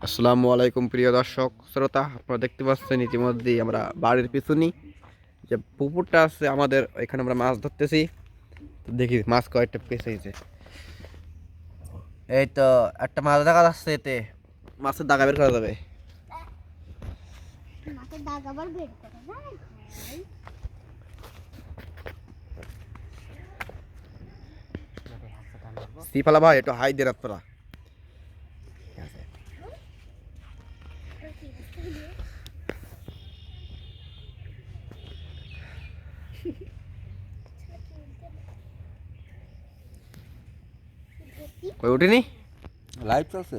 আসসালামু আলাইকুম প্রিয় দর্শক শ্রোতা, আপনারা দেখতে পাচ্ছেন ইতিমধ্যেই আমরা বাড়ির পিছনেই যে পুকুরটা আছে আমাদের, এখানে আমরা মাছ ধরতেছি। দেখি মাছ কয়েকটা পেঁচেছে। এই তো একটা মাছ দেখা যাচ্ছে, এতে মাছের দাগা বের করা যাবে। সিফালা ভাই একটু হাই দেন আপনারা। কই উঠেনি, লাইভ চলছে।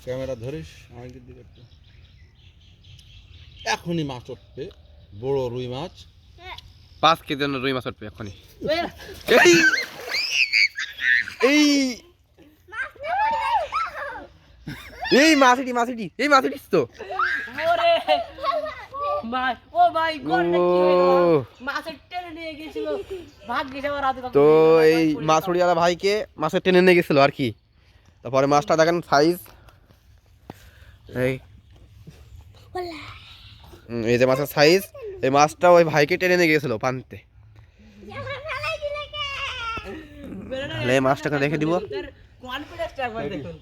ক্যামেরা ধরিস আমাকে দিকে একটু। এখনই মাছ উঠবে, বড় রুই মাছ। 5 কেজি রুই মাছ উঠবে এখনই। এই এই মাছটি এই মাছটি তো ওরে ভাই, ও ভাই গোলটা কি হলো? মাছের টেনে নিয়ে গিয়েছিল, ভাগ্যিস আমার হাতে তো এই মাছুড়িওয়ালা ভাইকে মাছের টেনে নিয়ে গেছিল আর কি। তারপরে মাছটা দেখেন সাইজ, এই যে মাছের সাইজ, এই মাছটা ওই ভাইকে টেনে নিয়ে গেছিল পানিতে। এই মাছটাকে রেখে দিব। কনফিডেন্সটা একবার দেখুন।